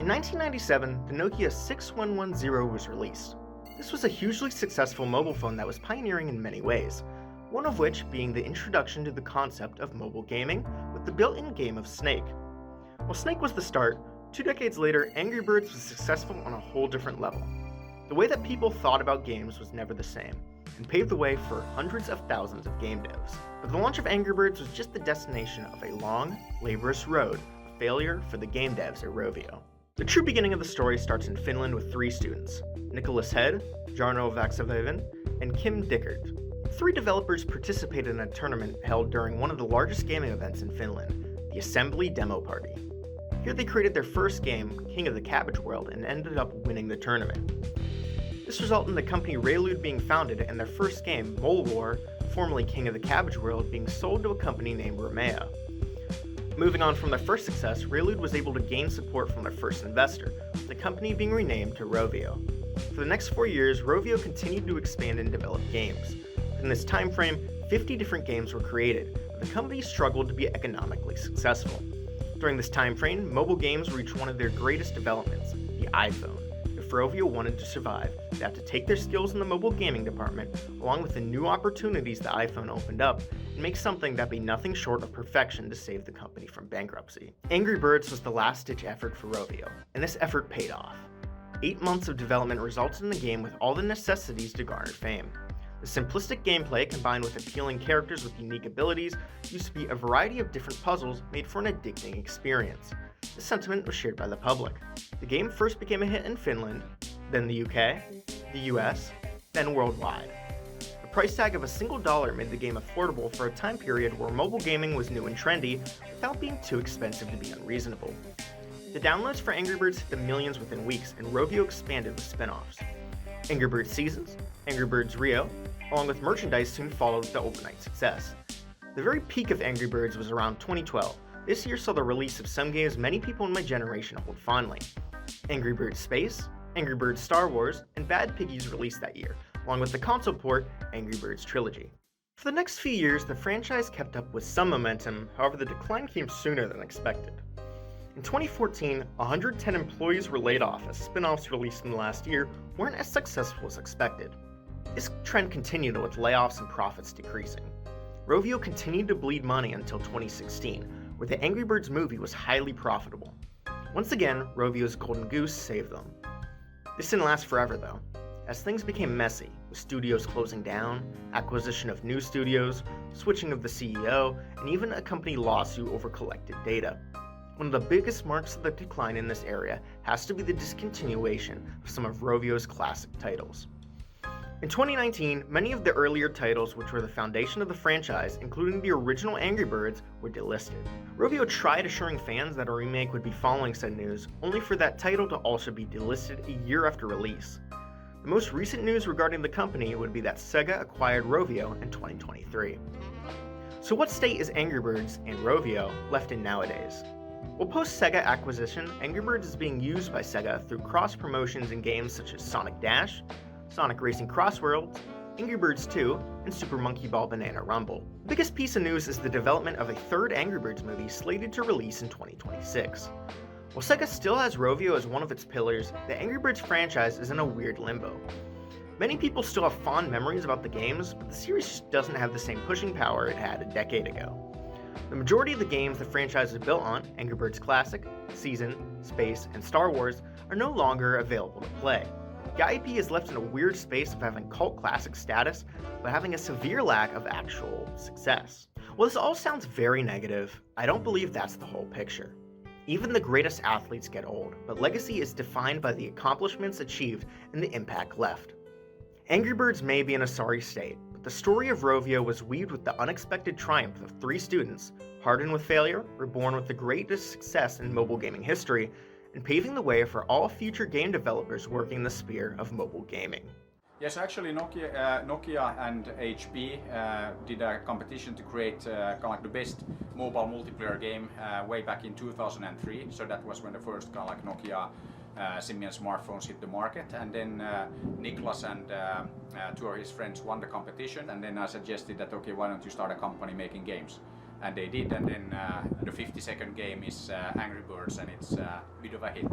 In 1997, the Nokia 6110 was released. This was a hugely successful mobile phone that was pioneering in many ways, one of which being the introduction to the concept of mobile gaming with the built-in game of Snake. While Snake was the start, 2 decades later, Angry Birds was successful on a whole different level. The way that people thought about games was never the same, and paved the way for hundreds of thousands of game devs. But the launch of Angry Birds was just the destination of a long, laborious road of failure for the game devs at Rovio. The true beginning of the story starts in Finland with 3 students, Nicholas Head, Jarno Vaxaveven, and Kim Dickert. 3 developers participated in a tournament held during one of the largest gaming events in Finland, the Assembly Demo Party. Here they created their first game, King of the Cabbage World, and ended up winning the tournament. This resulted in the company Raylude being founded and their first game, Mole War, formerly King of the Cabbage World, being sold to a company named Romea. Moving on from their first success, Raylude was able to gain support from their first investor, with the company being renamed to Rovio. For the next 4 years, Rovio continued to expand and develop games. In this time frame, 50 different games were created, but the company struggled to be economically successful. During this time frame, mobile games reached one of their greatest developments, the iPhone. If Rovio wanted to survive, they had to take their skills in the mobile gaming department, along with the new opportunities the iPhone opened up, and make something that'd be nothing short of perfection to save the company from bankruptcy. Angry Birds was the last-ditch effort for Rovio, and this effort paid off. 8 months of development resulted in a game with all the necessities to garner fame. The simplistic gameplay combined with appealing characters with unique abilities used to be a variety of different puzzles made for an addicting experience. This sentiment was shared by the public. The game first became a hit in Finland, then the UK, the US, then worldwide. The price tag of a single dollar made the game affordable for a time period where mobile gaming was new and trendy without being too expensive to be unreasonable. The downloads for Angry Birds hit the millions within weeks, and Rovio expanded with spin-offs. Angry Birds Seasons, Angry Birds Rio, along with merchandise soon followed the overnight success. The very peak of Angry Birds was around 2012. This year saw the release of some games many people in my generation hold fondly. Angry Birds Space, Angry Birds Star Wars, and Bad Piggies released that year, along with the console port Angry Birds Trilogy. For the next few years, the franchise kept up with some momentum, however the decline came sooner than expected. In 2014, 110 employees were laid off as spin-offs released in the last year weren't as successful as expected. This trend continued with layoffs and profits decreasing. Rovio continued to bleed money until 2016, where the Angry Birds movie was highly profitable. Once again, Rovio's golden goose saved them. This didn't last forever though, as things became messy, with studios closing down, acquisition of new studios, switching of the CEO, and even a company lawsuit over collected data. One of the biggest marks of the decline in this area has to be the discontinuation of some of Rovio's classic titles. In 2019, many of the earlier titles which were the foundation of the franchise, including the original Angry Birds, were delisted. Rovio tried assuring fans that a remake would be following said news, only for that title to also be delisted a year after release. The most recent news regarding the company would be that Sega acquired Rovio in 2023. So what state is Angry Birds and Rovio left in nowadays? Well, post-Sega acquisition, Angry Birds is being used by Sega through cross-promotions in games such as Sonic Dash, Sonic Racing Cross Worlds, Angry Birds 2, and Super Monkey Ball Banana Rumble. The biggest piece of news is the development of a third Angry Birds movie slated to release in 2026. While Sega still has Rovio as one of its pillars, the Angry Birds franchise is in a weird limbo. Many people still have fond memories about the games, but the series just doesn't have the same pushing power it had a decade ago. The majority of the games the franchise is built on, Angry Birds Classic, Season, Space, and Star Wars, are no longer available to play. The IP is left in a weird space of having cult classic status, but having a severe lack of actual success. While this all sounds very negative, I don't believe that's the whole picture. Even the greatest athletes get old, but legacy is defined by the accomplishments achieved and the impact left. Angry Birds may be in a sorry state, but the story of Rovio was weaved with the unexpected triumph of 3 students, hardened with failure, reborn with the greatest success in mobile gaming history, and paving the way for all future game developers working in the sphere of mobile gaming. Yes, actually Nokia and HP did a competition to create kind of like the best mobile multiplayer game way back in 2003. So that was when the first kind of like Nokia Symbian smartphones hit the market, and then Niklas and 2 of his friends won the competition, and then I suggested that okay, why don't you start a company making games? And they did, and then the 50-second game is Angry Birds, and it's a bit of a hit.